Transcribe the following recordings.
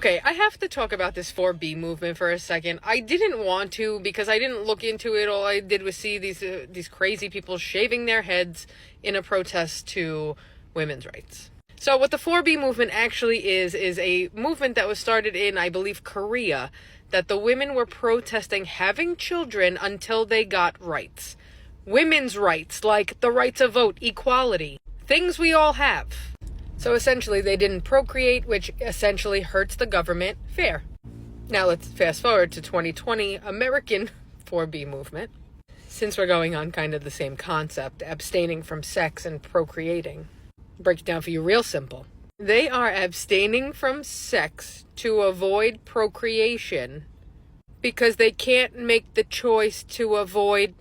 Okay, I have to talk about this 4B movement for a second. I didn't want to because I didn't look into it. All I did was see these crazy people shaving their heads in a protest to women's rights. So what the 4B movement actually is a movement that was started in, I believe, Korea, that the women were protesting having children until they got rights. Women's rights, like the right to vote, equality, things we all have. So essentially, they didn't procreate, which essentially hurts the government. Fair. Now let's fast forward to 2020, American 4B movement. Since we're going on kind of the same concept, abstaining from sex and procreating. Break it down for you real simple. They are abstaining from sex to avoid procreation because they can't make the choice to avoid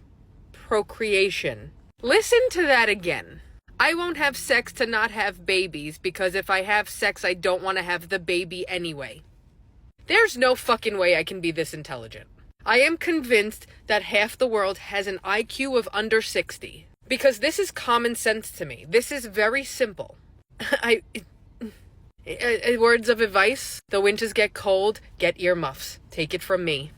procreation. Listen to that again. I won't have sex to not have babies because if I have sex, I don't want to have the baby anyway. There's no fucking way I can be this intelligent. I am convinced that half the world has an IQ of under 60 because this is common sense to me. This is very simple. Words of advice, the winters get cold, get earmuffs. Take it from me.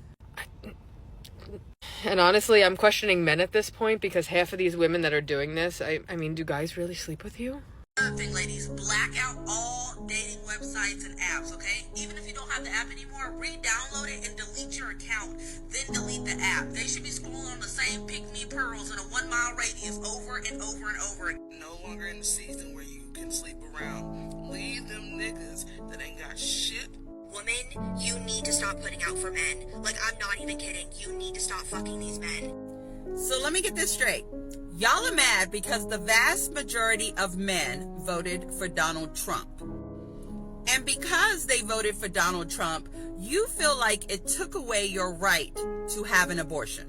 And honestly, I'm questioning men at this point because half of these women that are doing this, I mean, do guys really sleep with you? Another thing, ladies, black out all dating websites and apps, okay? Even if you don't have the app anymore, re-download it and delete your account. Then delete the app. They should be scrolling on the same pick-me pearls in a 1 mile radius over and over and over. No longer in the season where you can sleep around. Leave them niggas that ain't got shit. Woman, you need to stop putting out for men. Like, I'm not even kidding. You need to stop fucking these men. So let me get this straight. Y'all are mad because the vast majority of men voted for Donald Trump. And because they voted for Donald Trump, you feel like it took away your right to have an abortion.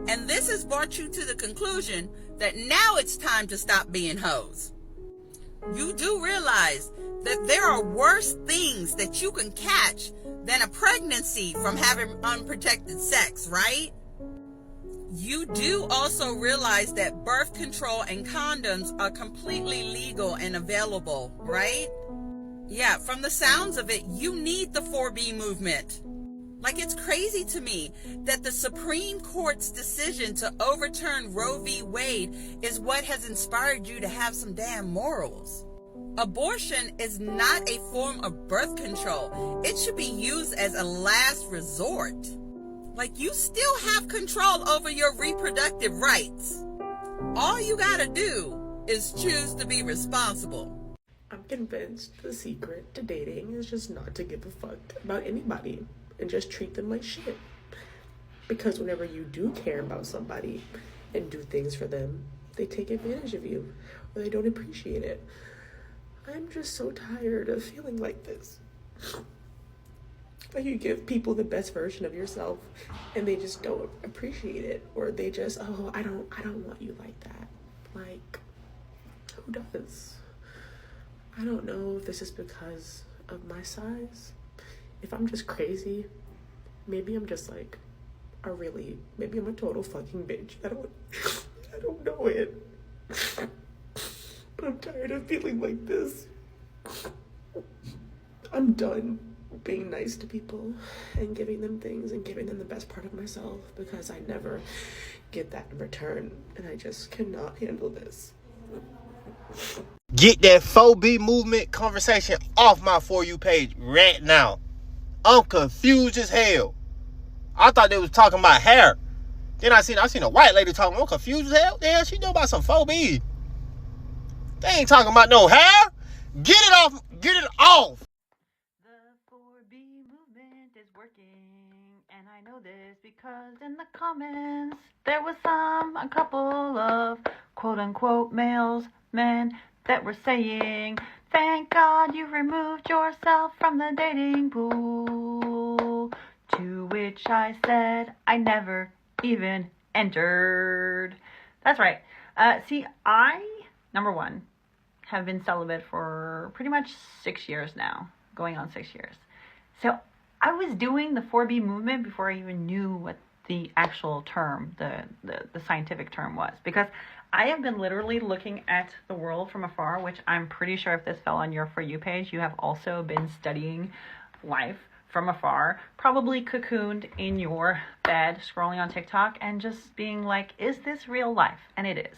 And this has brought you to the conclusion that now it's time to stop being hoes. You do realize that there are worse things that you can catch than a pregnancy from having unprotected sex, right? You do also realize that birth control and condoms are completely legal and available, right? Yeah, from the sounds of it, you need the 4B movement. Like, it's crazy to me that the Supreme Court's decision to overturn Roe v. Wade is what has inspired you to have some damn morals. Abortion is not a form of birth control. It should be used as a last resort. Like, you still have control over your reproductive rights. All you gotta do is choose to be responsible. I'm convinced the secret to dating is just not to give a fuck about anybody and just treat them like shit. Because whenever you do care about somebody and do things for them, they take advantage of you or they don't appreciate it. I'm just so tired of feeling like this. Like, you give people the best version of yourself and they just don't appreciate it, or they just, oh, I don't want you like that. Like, who does? I don't know if this is because of my size. If I'm just crazy, maybe I'm just like maybe I'm a total fucking bitch. I don't know it. But I'm tired of feeling like this. I'm done being nice to people and giving them things and giving them the best part of myself because I never get that in return, and I just cannot handle this. Get that 4B movement conversation off my For You page right now. I'm confused as hell. I thought they was talking about hair. Then I seen a white lady talking. I'm confused as hell. The hell she know about some 4B? They ain't talking about no hair. Get it off. Get it off. The 4B movement is working, and I know this because in the comments there was a couple of quote-unquote men that were saying, thank God you removed yourself from the dating pool. To which I said, I never even entered. That's right. See, number one, have been celibate for pretty much 6 years now, going on 6 years. So I was doing the 4B movement before I even knew what the actual term, the scientific term was, because I have been literally looking at the world from afar, which I'm pretty sure if this fell on your For You page, you have also been studying life from afar, probably cocooned in your bed, scrolling on TikTok and just being like, is this real life? And it is.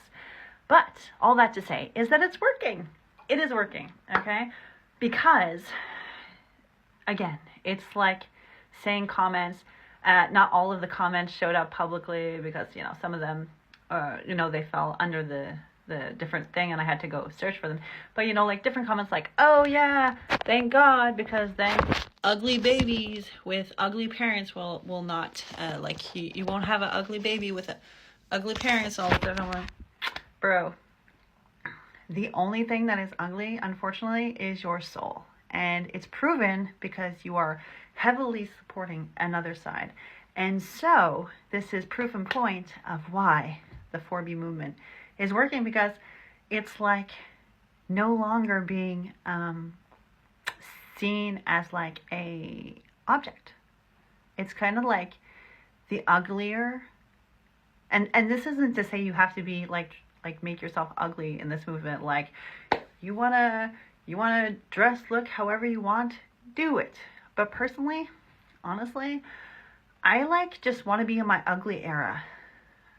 But all that to say is that it's working. It is working, okay? Because, again, it's like saying comments. Not all of the comments showed up publicly because, you know, some of them, they fell under the different thing and I had to go search for them. But, you know, like different comments like, oh yeah, thank God, because then ugly babies with ugly parents will not, you won't have an ugly baby with ugly parents all the time. I'm like, bro, the only thing that is ugly, unfortunately, is your soul. And it's proven because you are heavily supporting another side. And so this is proof and point of why the 4B movement is working, because it's like no longer being seen as like a object. It's kind of like the uglier, and this isn't to say you have to be like make yourself ugly in this movement. Like you wanna dress, look however you want, do it. But personally, honestly, I just want to be in my ugly era,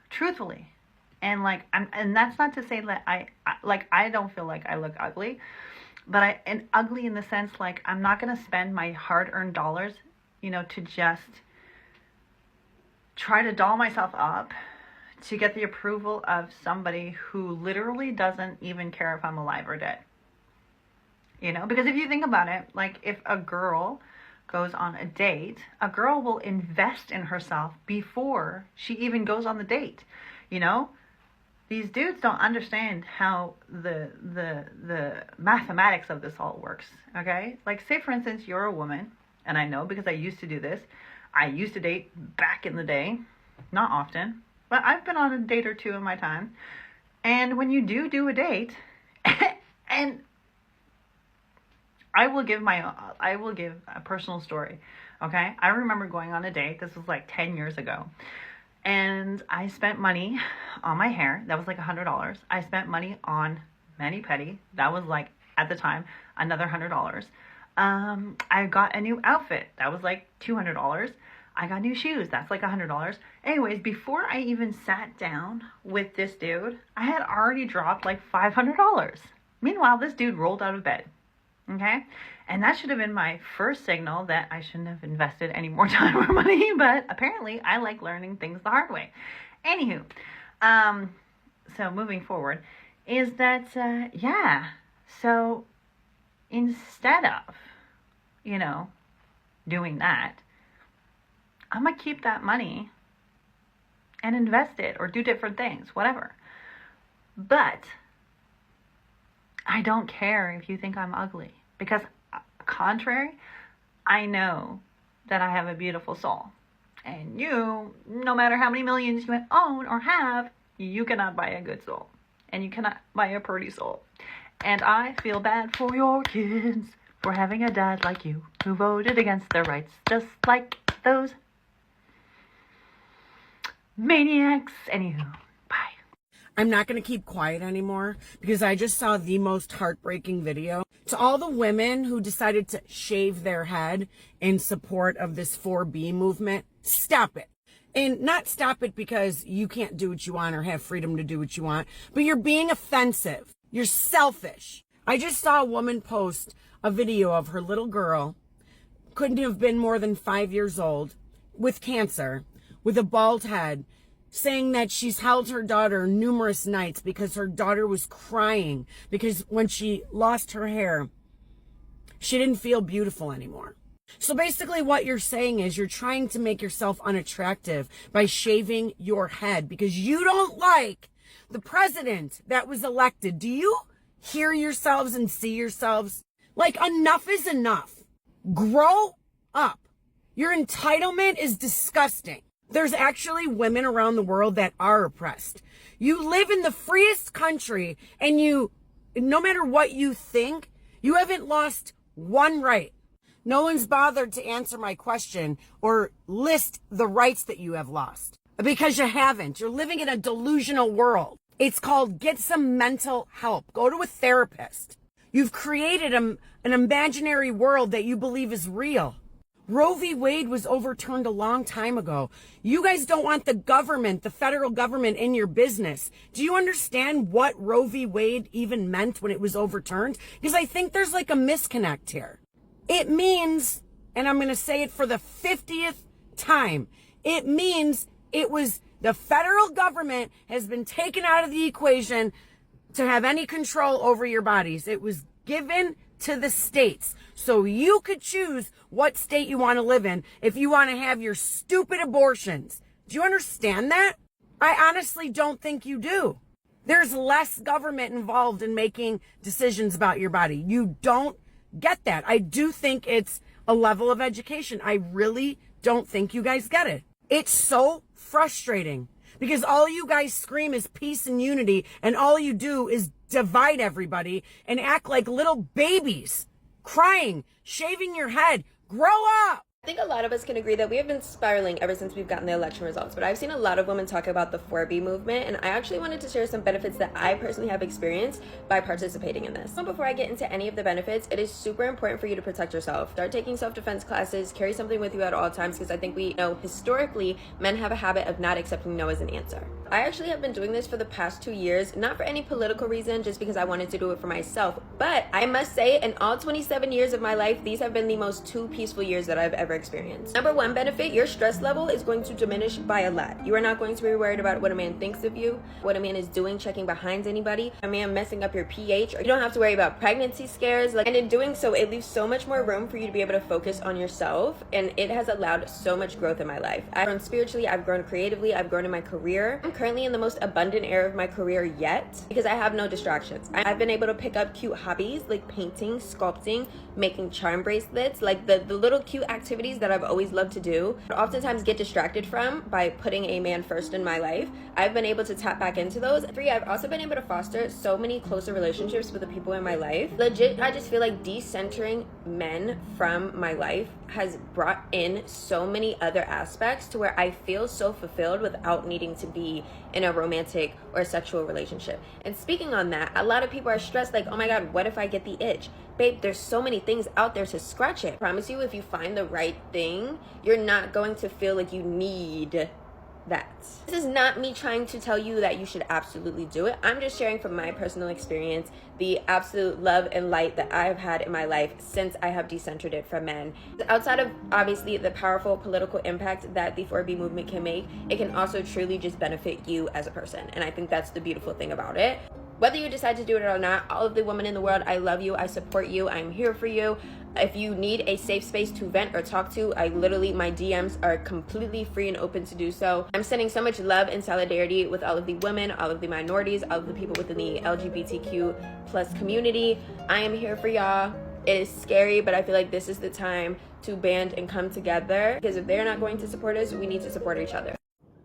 truthfully. And and that's not to say that I don't feel like I look ugly, but and ugly in the sense like I'm not gonna spend my hard-earned dollars, to just try to doll myself up to get the approval of somebody who literally doesn't even care if I'm alive or dead. Because if you think about it, like if a girl goes on a date, a girl will invest in herself before she even goes on the date. These dudes don't understand how the mathematics of this all works, okay? Like, say, for instance, you're a woman, and I know because I used to do this. I used to date back in the day, not often, but I've been on a date or two in my time. And when you do a date, and I will give a personal story, okay? I remember going on a date. This was like 10 years ago. And I spent money on my hair. That was like $100. I spent money on mani-pedi. That was like, at the time, another $100. I got a new outfit. That was like $200. I got new shoes. That's like $100. Anyways, before I even sat down with this dude, I had already dropped like $500. Meanwhile, this dude rolled out of bed. Okay? And that should have been my first signal that I shouldn't have invested any more time or money, but apparently I like learning things the hard way. Anywho, so moving forward is that, so instead of, doing that, I'm going to keep that money and invest it or do different things, whatever. But I don't care if you think I'm ugly, because contrary, I know that I have a beautiful soul. And you, no matter how many millions you own or have, you cannot buy a good soul. And you cannot buy a pretty soul. And I feel bad for your kids for having a dad like you who voted against their rights, just like those maniacs. Anywho, bye. I'm not going to keep quiet anymore because I just saw the most heartbreaking video. To all the women who decided to shave their head in support of this 4B movement, stop it. And not stop it because you can't do what you want or have freedom to do what you want, but you're being offensive. You're selfish. I just saw a woman post a video of her little girl, couldn't have been more than 5 years old, with cancer, with a bald head, saying that she's held her daughter numerous nights because her daughter was crying because when she lost her hair, she didn't feel beautiful anymore. So basically what you're saying is you're trying to make yourself unattractive by shaving your head because you don't like the president that was elected. Do you hear yourselves and see yourselves? Like, enough is enough. Grow up. Your entitlement is disgusting. There's actually women around the world that are oppressed. You live in the freest country and no matter what you think, you haven't lost one right. No one's bothered to answer my question or list the rights that you have lost because you haven't. You're living in a delusional world. It's called get some mental help. Go to a therapist. You've created an imaginary world that you believe is real. Roe v. Wade was overturned a long time ago. You guys don't want the government, the federal government, in your business. Do you understand what Roe v. Wade even meant when it was overturned? Because I think there's like a misconnect here. It means, and I'm going to say it for the 50th time, it means it was the federal government has been taken out of the equation to have any control over your bodies. It was given to the states so you could choose what state you want to live in if you want to have your stupid abortions. Do you understand that? I honestly don't think you do. There's less government involved in making decisions about your body. You don't get that. I do think it's a level of education. I really don't think you guys get it. It's so frustrating because all you guys scream is peace and unity, and all you do is divide everybody and act like little babies, crying, shaving your head. Grow up! I think a lot of us can agree that we have been spiraling ever since we've gotten the election results, but I've seen a lot of women talk about the 4B movement, and I actually wanted to share some benefits that I personally have experienced by participating in this. But before I get into any of the benefits, it is super important for you to protect yourself. Start taking self-defense classes, carry something with you at all times, because I think we know historically men have a habit of not accepting no as an answer. I actually have been doing this for the past 2 years, not for any political reason, just because I wanted to do it for myself. But I must say, in all 27 years of my life, these have been the most 2 peaceful years that I've ever experienced. Number 1 benefit, your stress level is going to diminish by a lot. You are not going to be worried about what a man thinks of you, what a man is doing, checking behind anybody, a man messing up your pH, or you don't have to worry about pregnancy scares. And in doing so, it leaves so much more room for you to be able to focus on yourself, and it has allowed so much growth in my life. I've grown spiritually, I've grown creatively, I've grown in my career. I'm currently in the most abundant era of my career yet because I have no distractions. I've been able to pick up cute hobbies like painting, sculpting, making charm bracelets, like the little cute activities that I've always loved to do, but oftentimes get distracted from by putting a man first in my life. I've been able to tap back into those. 3, I've also been able to foster so many closer relationships with the people in my life. Legit, I just feel like decentering men from my life has brought in so many other aspects to where I feel so fulfilled without needing to be in a romantic or sexual relationship. And speaking on that, a lot of people are stressed like, oh my God, what if I get the itch? Babe, there's so many things out there to scratch it. I promise you, if you find the right thing, you're not going to feel like you need that. This is not me trying to tell you that you should absolutely do it. I'm just sharing from my personal experience the absolute love and light that I have had in my life since I have decentered it from men. Outside of obviously the powerful political impact that the 4B movement can make, it can also truly just benefit you as a person. And I think that's the beautiful thing about it. Whether you decide to do it or not, all of the women in the world, I love you, I support you, I'm here for you. If you need a safe space to vent or talk to, my DMs are completely free and open to do so. I'm sending so much love and solidarity with all of the women, all of the minorities, all of the people within the LGBTQ plus community. I am here for y'all. It is scary, but I feel like this is the time to band and come together, because if they're not going to support us, we need to support each other.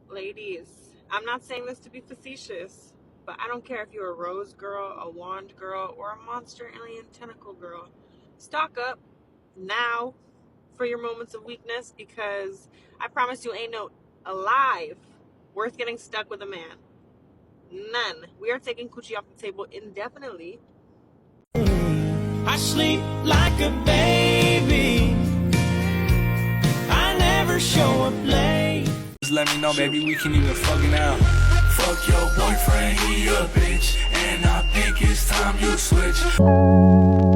Ladies, I'm not saying this to be facetious, but I don't care if you're a rose girl, a wand girl, or a monster alien tentacle girl. Stock up now for your moments of weakness, because I promise you ain't no alive worth getting stuck with a man. None. We are taking coochie off the table indefinitely. I sleep like a baby. I never show up late. Just let me know, baby, we can even fucking out. Fuck your boyfriend, he a bitch, and I think it's time you switch.